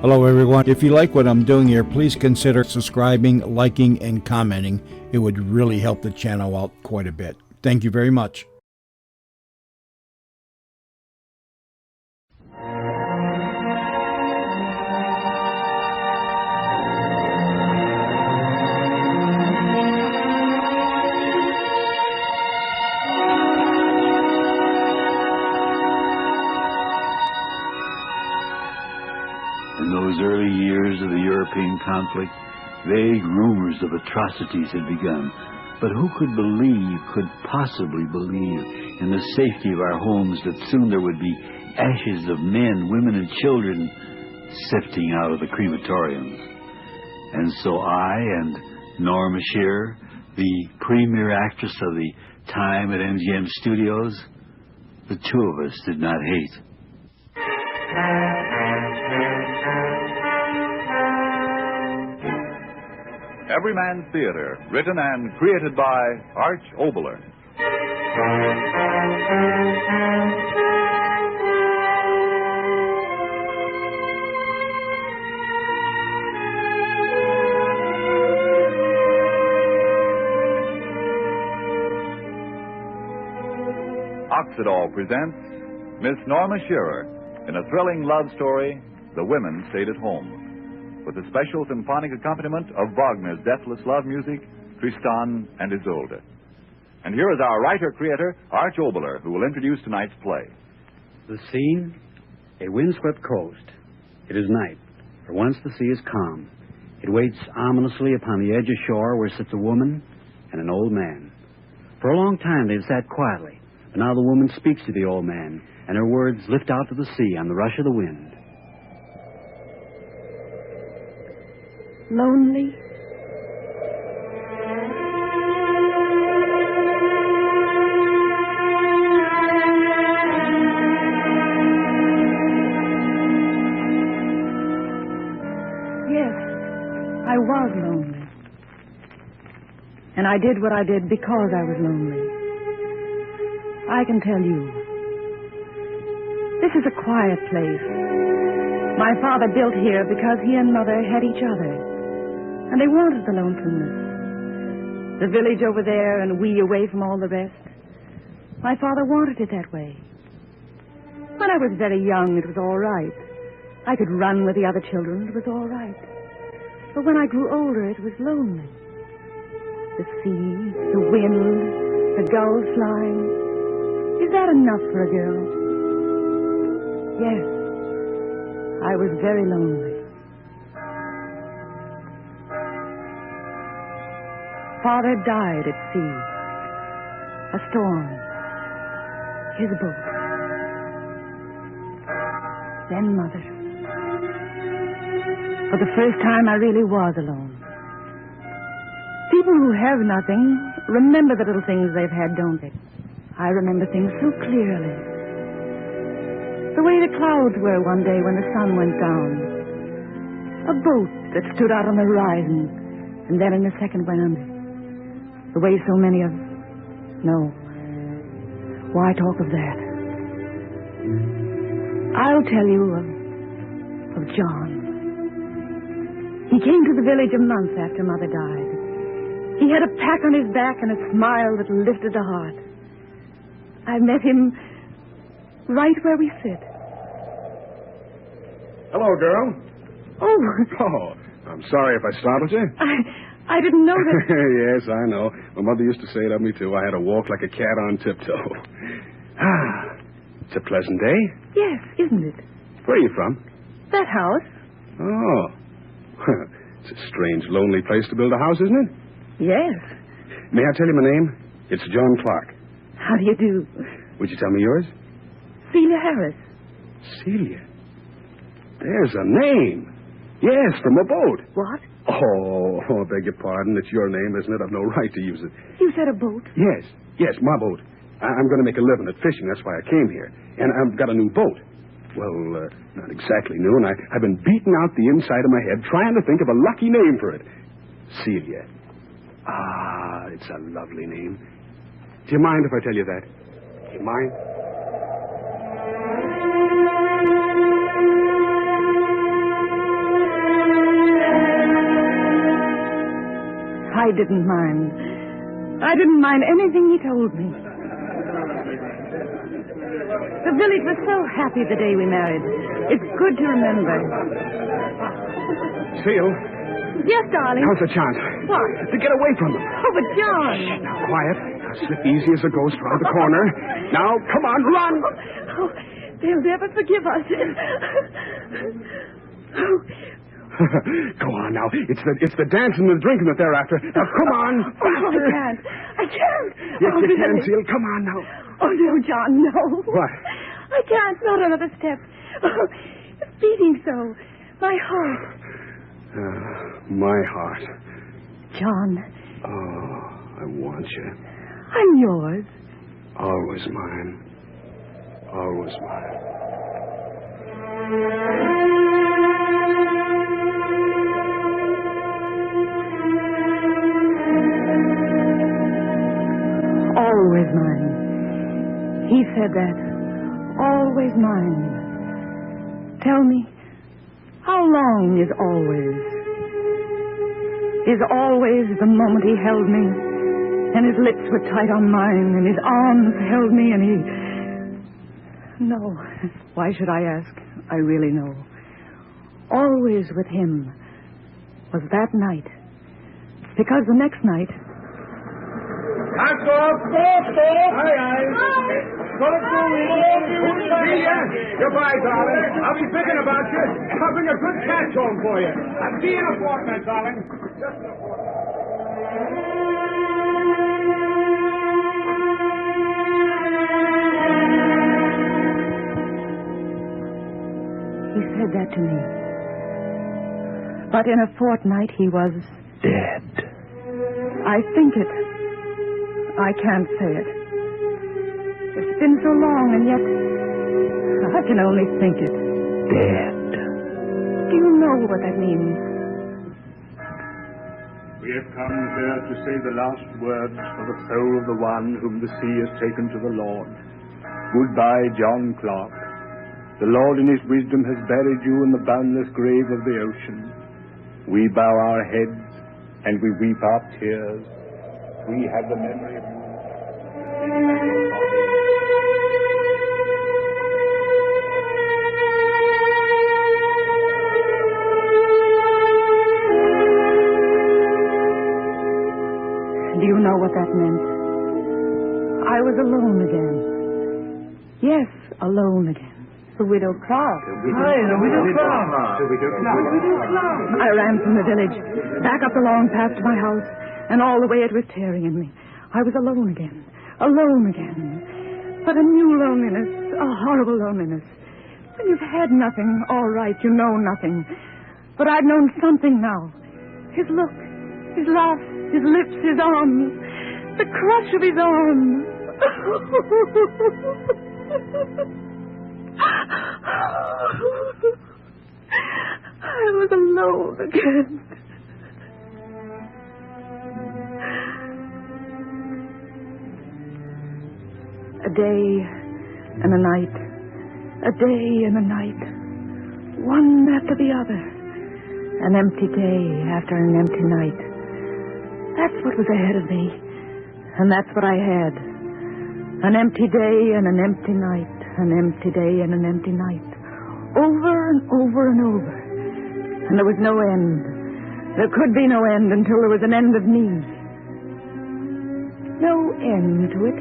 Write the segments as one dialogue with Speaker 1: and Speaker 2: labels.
Speaker 1: Hello, everyone. If you like what I'm doing here, please consider subscribing, liking, and commenting. It would really help the channel out quite a bit. Thank you very much.
Speaker 2: In those early years of the European conflict, vague rumors of atrocities had begun. But who could possibly believe in the safety of our homes, that soon there would be ashes of men, women, and children sifting out of the crematoriums? And so I and Norma Shearer, the premier actress of the time at MGM Studios, the two of us did not hate.
Speaker 3: Everymans Theater, written and created by Arch Oboler. Oxidol presents Miss Norma Shearer in a thrilling love story, The Women Stayed at Home, with a special symphonic accompaniment of Wagner's deathless love music, Tristan and Isolde. And here is our writer-creator, Arch Oboler, who will introduce tonight's play.
Speaker 4: The scene, a windswept coast. It is night, for once the sea is calm. It waits ominously upon the edge of shore where sits a woman and an old man. For a long time they've sat quietly, but now the woman speaks to the old man, and her words lift out to the sea on the rush of the wind.
Speaker 5: Lonely? Yes, I was lonely. And I did what I did because I was lonely. I can tell you. This is a quiet place. My father built here because he and Mother had each other. And they wanted the lonesomeness. The village over there and we away from all the rest. My father wanted it that way. When I was very young, it was all right. I could run with the other children. It was all right. But when I grew older, it was lonely. The sea, the wind, the gulls flying. Is that enough for a girl? Yes. I was very lonely. Father died at sea. A storm. His boat. Then Mother. For the first time, I really was alone. People who have nothing remember the little things they've had, don't they? I remember things so clearly. The way the clouds were one day when the sun went down. A boat that stood out on the horizon and then in a second went under. The way so many of... No. Why talk of that? I'll tell you of John. He came to the village a month after Mother died. He had a pack on his back and a smile that lifted the heart. I met him right where we sit.
Speaker 6: Hello, girl.
Speaker 5: Oh.
Speaker 6: Oh, I'm sorry if I startled you.
Speaker 5: I didn't know that...
Speaker 6: Yes, I know. My mother used to say it of me, too. I had to walk like a cat on tiptoe. It's a pleasant day.
Speaker 5: Yes, isn't it?
Speaker 6: Where are you from?
Speaker 5: That house.
Speaker 6: Oh. It's a strange, lonely place to build a house, isn't it?
Speaker 5: Yes.
Speaker 6: May I tell you my name? It's John Clark.
Speaker 5: How do you do?
Speaker 6: Would you tell me yours?
Speaker 5: Celia Harris.
Speaker 6: Celia. There's a name. Yes, from a boat.
Speaker 5: What?
Speaker 6: Oh, I beg your pardon. It's your name, isn't it? I've no right to use it.
Speaker 5: You said a boat?
Speaker 6: Yes, my boat. I'm going to make a living at fishing. That's why I came here. And I've got a new boat. Well, not exactly new, and I've been beating out the inside of my head trying to think of a lucky name for it. Celia. Ah, it's a lovely name. Do you mind if I tell you that? Do you mind?
Speaker 5: I didn't mind. I didn't mind anything he told me. The village was so happy the day we married. It's good to remember.
Speaker 6: Seal,
Speaker 5: Yes, darling.
Speaker 6: now's the chance.
Speaker 5: What?
Speaker 6: To get away from them.
Speaker 5: Oh, but John.
Speaker 6: Now, quiet. Now, slip easy as a ghost around the corner. Now, come on, run.
Speaker 5: Oh, they'll never forgive us.
Speaker 6: Go on now. It's the dancing and the drinking that they're after. Now, come on. Faster.
Speaker 5: I can't.
Speaker 6: Yes,
Speaker 5: Oh,
Speaker 6: you can,
Speaker 5: really?
Speaker 6: Seal. Come on now.
Speaker 5: Oh, no, John, no.
Speaker 6: What?
Speaker 5: I can't. Not another step. Oh, it's beating so. My heart.
Speaker 6: My heart.
Speaker 5: John,
Speaker 6: Oh, I want you.
Speaker 5: I'm yours.
Speaker 6: Always mine. Always mine.
Speaker 5: Always mine. He said that. Always mine. Tell me, how long is always? Is always the moment he held me, and his lips were tight on mine, and his arms held me, and he... No. Why should I ask? I really know. Always with him was that night. Because the next night...
Speaker 7: Hands off! Stop! Aye, aye. Got it through. Goodbye, darling. I'll be thinking about you. I'll bring a good catch home for you. I'll see you in a fortnight, darling. Just in a fortnight.
Speaker 5: He said that to me. But in a fortnight he was...
Speaker 2: Dead.
Speaker 5: I think it. I can't say it. It's been so long, and yet I can only think it.
Speaker 2: Dead.
Speaker 5: Do you know what that means?
Speaker 7: We have come here to say the last words for the soul of the one whom the sea has taken to the Lord. Goodbye, John Clark. The Lord in his wisdom has buried you in the boundless grave of the ocean. We bow our heads and we weep our tears. We have the memory of you.
Speaker 5: Do you know what that meant? I was alone again. Yes, alone again. The Widow Clark.
Speaker 7: The Widow Clark.
Speaker 5: I ran from the village, back up the long path to my house, and all the way it was tearing at me. I was alone again. Alone again. But a new loneliness, a horrible loneliness. When you've had nothing, all right, you know nothing. But I've known something now. His look, his laugh, his lips, his arms, the crush of his arms. I was alone again. A day and a night. A day and a night. One after the other. An empty day after an empty night. That's what was ahead of me. And that's what I had. An empty day and an empty night. An empty day and an empty night. Over and over and over. And there was no end. There could be no end until there was an end of me. No end to it.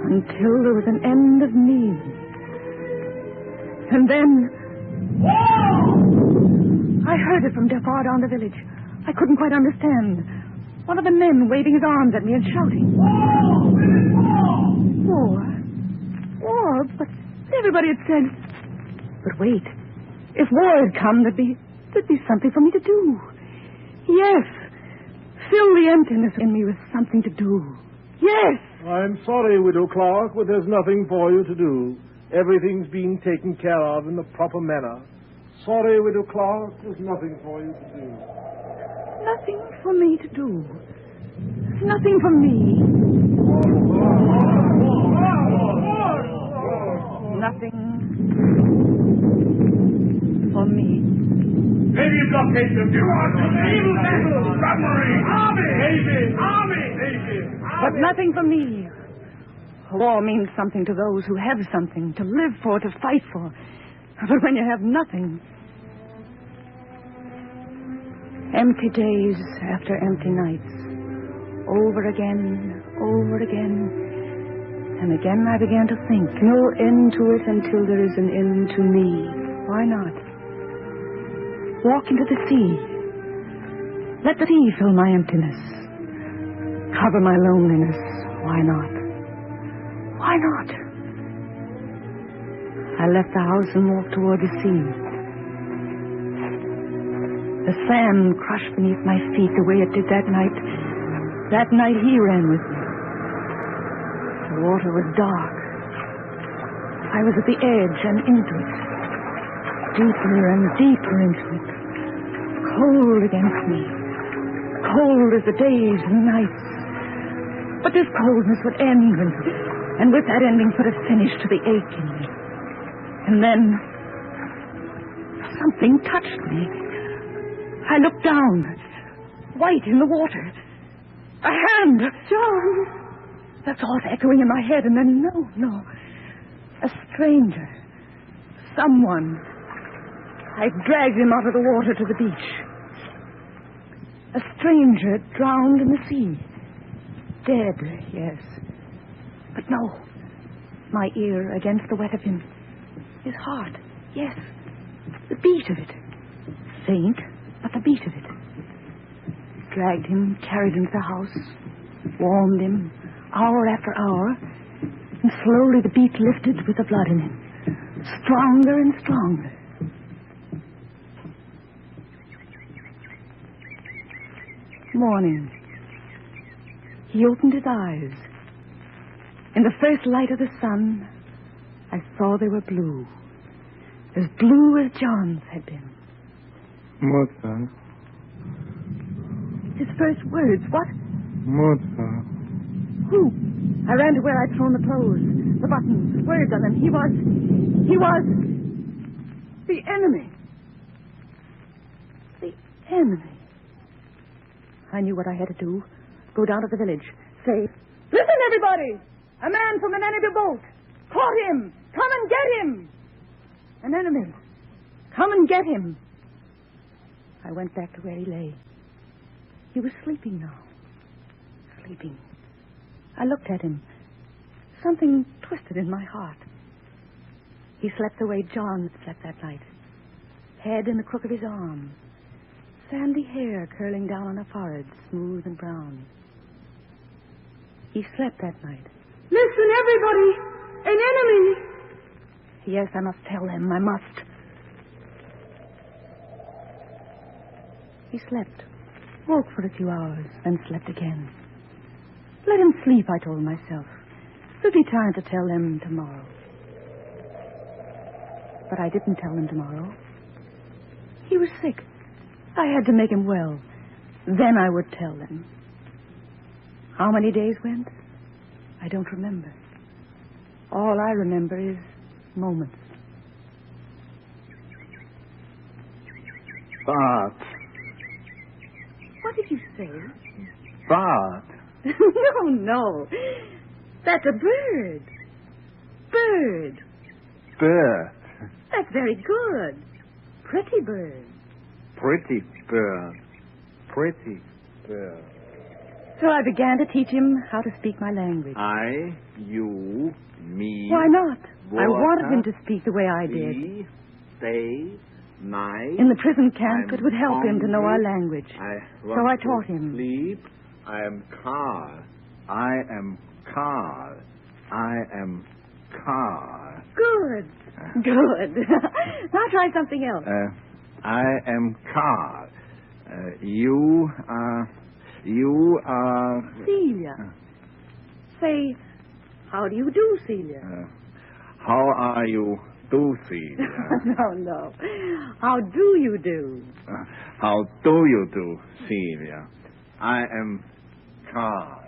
Speaker 5: Until there was an end of me. And then... I heard it from far down the village. I couldn't quite understand. One of the men waving his arms at me and shouting. War? War? But everybody had said... But wait. If war had come, there'd be something for me to do. Yes. Fill the emptiness in me with something to do. Yes.
Speaker 8: I'm sorry, Widow Clark, but there's nothing for you to do. Everything's being taken care of in the proper manner. Sorry, Widow Clark, there's nothing for you to do.
Speaker 5: Nothing for me to do. Nothing for me. Nothing for me.
Speaker 7: Navy blockade them. You are to naval vessels, submarine, army, navy, army, navy.
Speaker 5: But nothing for me. War means something to those who have something to live for, to fight for. But when you have nothing... Empty days after empty nights. Over again, over again. And again I began to think. No end to it until there is an end to me. Why not? Walk into the sea. Let the sea fill my emptiness. Cover my loneliness. Why not? Why not? I left the house and walked toward the sea. The sand crushed beneath my feet the way it did that night. That night he ran with me. The water was dark. I was at the edge and into it. Deeper and deeper into it. Cold against me. Cold as the days and nights. But this coldness would end, and with that ending put a finish to the ache in me. And then something touched me. I looked down, white in the water. A hand! John! The thought echoing in my head, and then no. A stranger. Someone. I dragged him out of the water to the beach. A stranger drowned in the sea. Dead, yes. But no. My ear against the wet of him. His heart, yes. The beat of it. Faint, but the beat of it. Dragged him, carried him to the house, warmed him, hour after hour, and slowly the beat lifted with the blood in him. Stronger and stronger. Morning. He opened his eyes. In the first light of the sun, I saw they were blue. As blue as John's had been.
Speaker 9: Mother.
Speaker 5: His first words, what?
Speaker 9: Mother.
Speaker 5: Who? I ran to where I'd thrown the clothes, the buttons, the words on them. He was the enemy. The enemy. I knew what I had to do. Go down to the village. Say, listen, everybody! A man from an enemy boat. Caught him! Come and get him! An enemy. Come and get him. I went back to where he lay. He was sleeping now. Sleeping. I looked at him. Something twisted in my heart. He slept the way John slept that night. Head in the crook of his arm. Sandy hair curling down on a forehead, smooth and brown. He slept that night.
Speaker 10: Listen, everybody! An enemy!
Speaker 5: Yes, I must tell them. I must. He slept. Woke for a few hours, then slept again. Let him sleep, I told myself. There'll be time to tell them tomorrow. But I didn't tell them tomorrow. He was sick. I had to make him well. Then I would tell them. How many days went? I don't remember. All I remember is moments.
Speaker 9: But.
Speaker 5: What did you say?
Speaker 9: But.
Speaker 5: No. That's a bird. Bird.
Speaker 9: Bird.
Speaker 5: That's very good. Pretty bird.
Speaker 9: Pretty bird. Pretty bird.
Speaker 5: So I began to teach him how to speak my language.
Speaker 9: I, you, me.
Speaker 5: Why not? I
Speaker 9: water,
Speaker 5: wanted him to speak the way I did.
Speaker 9: he, they, night.
Speaker 5: In the prison camp,
Speaker 9: I'm
Speaker 5: it would help him to know our
Speaker 9: hungry.
Speaker 5: language.
Speaker 9: I
Speaker 5: So I taught him.
Speaker 9: Sleep. I am Carl. I am Carl. I am Carl.
Speaker 5: Good. Good. Now try something else.
Speaker 9: I am Carl. You are...
Speaker 5: Celia. Say, how do you do, Celia?
Speaker 9: How are you do, Celia?
Speaker 5: No. How do you do?
Speaker 9: How do you do, Celia? I am Carl.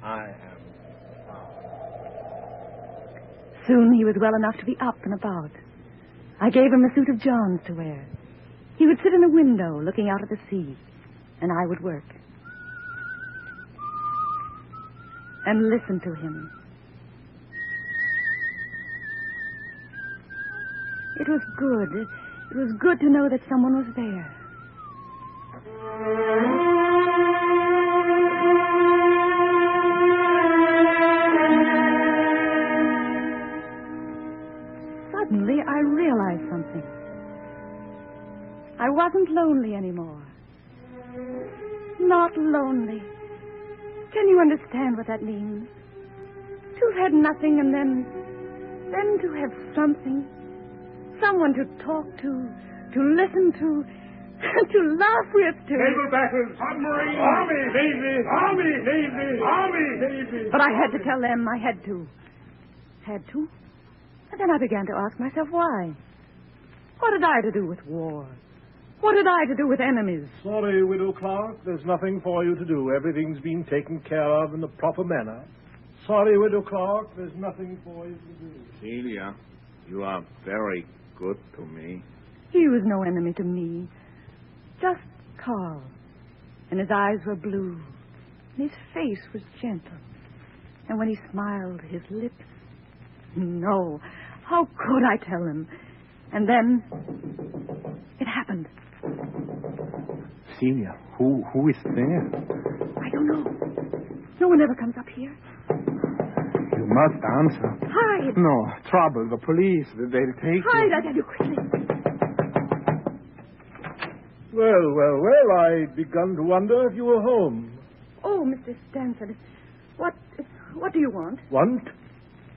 Speaker 9: I am Carl.
Speaker 5: Soon he was well enough to be up and about. I gave him a suit of John's to wear. He would sit in a window looking out at the sea, and I would work. And listen to him. It was good. It was good to know that someone was there. Suddenly, I realized something. I wasn't lonely anymore. Not lonely. Can you understand what that means? To have had nothing and then to have something. Someone to talk to listen to laugh with, to...
Speaker 8: Naval battles, submarines, army, navy, army, navy, army, navy.
Speaker 5: But I had to tell them I had to. Had to? And then I began to ask myself why. What had I to do with war? What had I to do with enemies?
Speaker 8: Sorry, Widow Clark, there's nothing for you to do. Everything's been taken care of in the proper manner. Sorry, Widow Clark, there's nothing for you to do.
Speaker 9: Celia, you are very good to me.
Speaker 5: He was no enemy to me. Just Carl. And his eyes were blue. And his face was gentle. And when he smiled, his lips... No. How could I tell him? And then... it happened.
Speaker 9: Celia, who is there?
Speaker 5: I don't know. No one ever comes up here.
Speaker 9: You must answer.
Speaker 5: Hide!
Speaker 9: No, trouble. The police, they'll take
Speaker 5: Hide,
Speaker 9: you.
Speaker 5: I tell you quickly.
Speaker 8: Well, I'd begun to wonder if you were home.
Speaker 5: Oh, Mr. Stanford, what do you want?
Speaker 8: Want?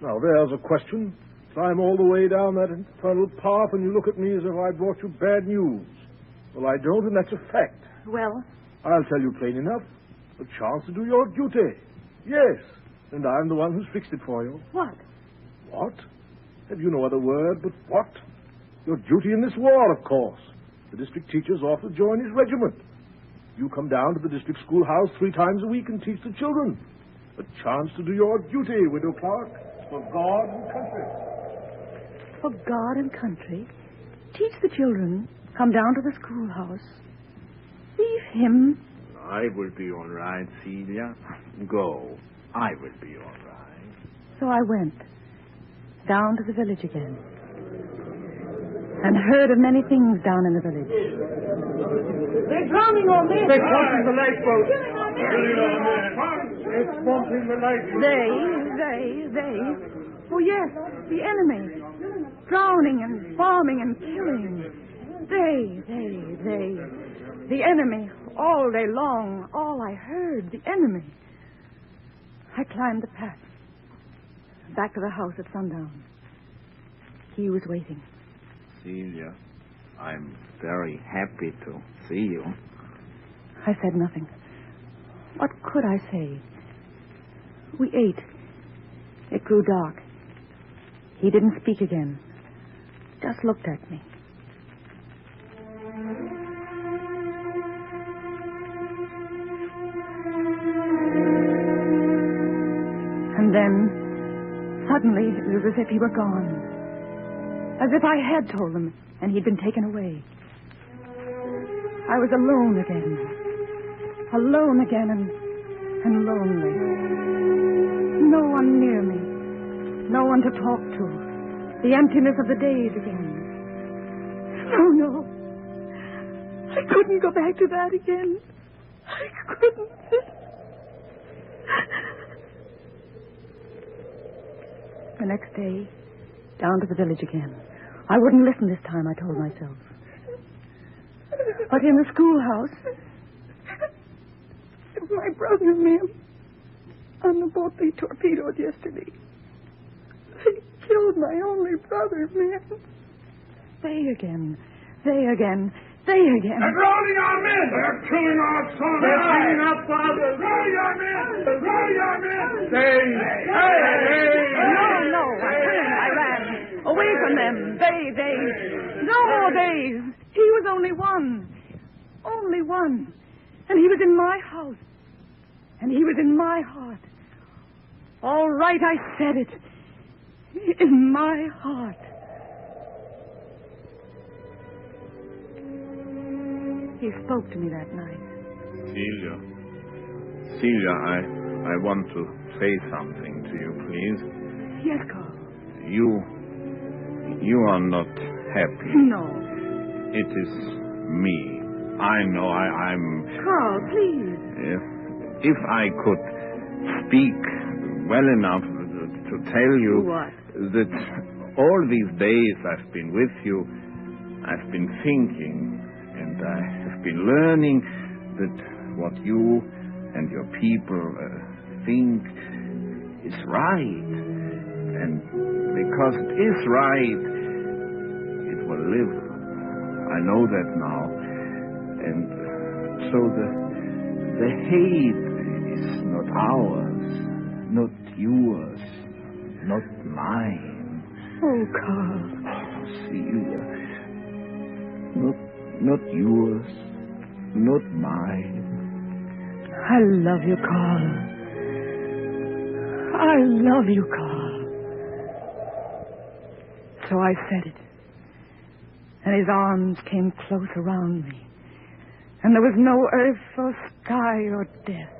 Speaker 8: Now, there's a question. Climb all the way down that infernal path and you look at me as if I brought you bad news. Well, I don't, and that's a fact.
Speaker 5: Well?
Speaker 8: I'll tell you plain enough. A chance to do your duty. Yes, and I'm the one who's fixed it for you.
Speaker 5: What?
Speaker 8: What? Have you no other word but what? Your duty in this war, of course. The district teacher's off to join his regiment. You come down to the district schoolhouse 3 times a week and teach the children. A chance to do your duty, Widow Clark, for God and country.
Speaker 5: For God and country? Teach the children. Come down to the schoolhouse. Leave him.
Speaker 9: I will be all right, Celia. Go. I will be all right.
Speaker 5: So I went down to the village again and heard of many things down in the village.
Speaker 10: They're drowning our men.
Speaker 8: They're swamping the lifeboat. They're swamping the lifeboat.
Speaker 5: They. Oh, yes, the enemy. Drowning and bombing and killing. They. The enemy, all day long, all I heard, the enemy. I climbed the path, back to the house at sundown. He was waiting.
Speaker 9: Celia, I'm very happy to see you.
Speaker 5: I said nothing. What could I say? We ate. It grew dark. He didn't speak again, just looked at me. And then, suddenly, it was as if he were gone. As if I had told him, and he'd been taken away. I was alone again. Alone again and lonely. No one near me. No one to talk to. The emptiness of the days again. No. I couldn't go back to that again. I couldn't. The next day, down to the village again. I wouldn't listen this time, I told myself. But in the schoolhouse, my brother and me on the boat they torpedoed yesterday. They killed my only brother, man. They again.
Speaker 8: They're drowning our men. They're killing our sons. They're killing our fathers. Throw your men.
Speaker 5: No. I ran. Away from them. They. No more days. He was only one. Only one. And he was in my house. And he was in my heart. All right, I said it. In my heart. He spoke to me that night.
Speaker 9: Celia, I want to say something to you, please.
Speaker 5: Yes, Carl.
Speaker 9: You are not happy.
Speaker 5: No.
Speaker 9: It is me. I know I'm...
Speaker 5: Carl, please.
Speaker 9: If I could speak well enough to tell you...
Speaker 5: What?
Speaker 9: That all these days I've been with you, I've been thinking, and I have been learning that what you and your people think is right. And because it is right, it will live. I know that now. And so the hate is not ours, not yours, not mine.
Speaker 5: Oh, Carl.
Speaker 9: Celia. Not yours, not mine.
Speaker 5: I love you, Carl. I love you, Carl. So I said it. And his arms came close around me. And there was no earth or sky or death.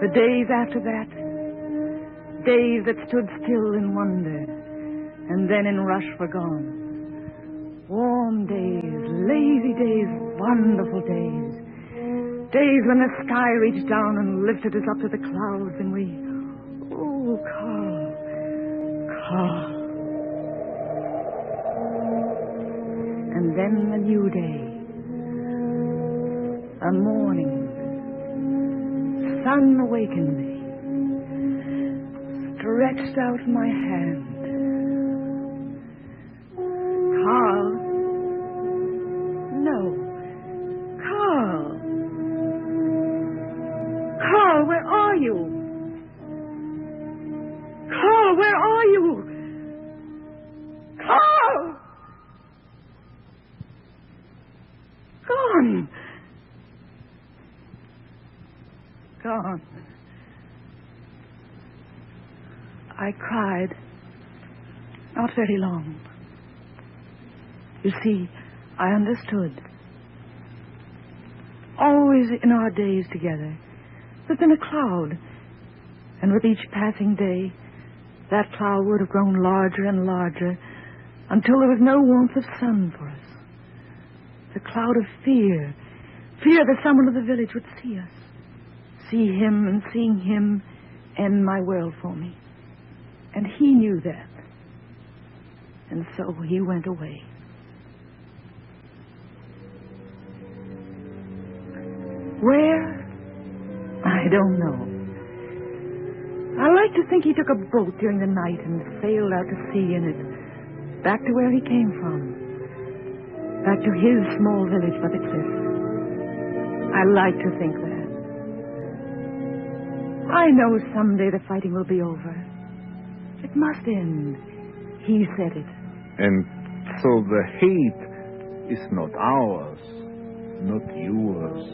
Speaker 5: The days after that, days that stood still in wonder, and then in rush were gone. Warm days, lazy days, wonderful days. Days when the sky reached down and lifted us up to the clouds and we... Oh, Carl. Carl. And then a new day. A morning. Sun awakened me. Stretched out my hand. Carl. No. Carl. Carl, where are you? Carl, where are you? Carl! Gone. Gone. I cried. Not very long. You see, I understood. Always in our days together, there's been a cloud. And with each passing day, that cloud would have grown larger and larger until there was no warmth of sun for us. The cloud of fear. Fear that someone of the village would see us. See him, and seeing him end my world for me. And he knew that. And so he went away. Where? I don't know. I like to think he took a boat during the night and sailed out to sea in it, back to where he came from. Back to his small village by the cliff. I like to think that. I know someday the fighting will be over. It must end. He said it.
Speaker 9: And so the hate is not ours, not yours,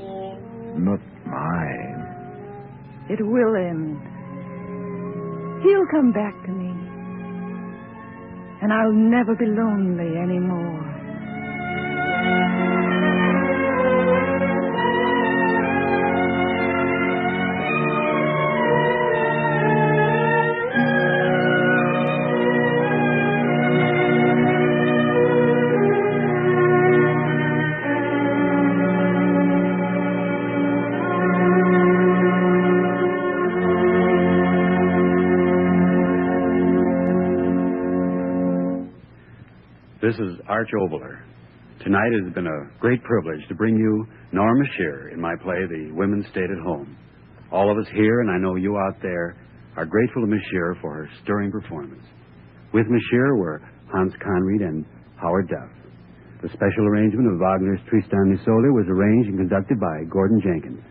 Speaker 9: not mine.
Speaker 5: It will end. He'll come back to me. And I'll never be lonely anymore.
Speaker 4: This is Arch Obler. Tonight it has been a great privilege to bring you Norma Shearer in my play, The Women Stayed at Home. All of us here, and I know you out there, are grateful to Miss Shearer for her stirring performance. With Miss Shearer were Hans Conried and Howard Duff. The special arrangement of Wagner's Tristan und Isolde was arranged and conducted by Gordon Jenkins.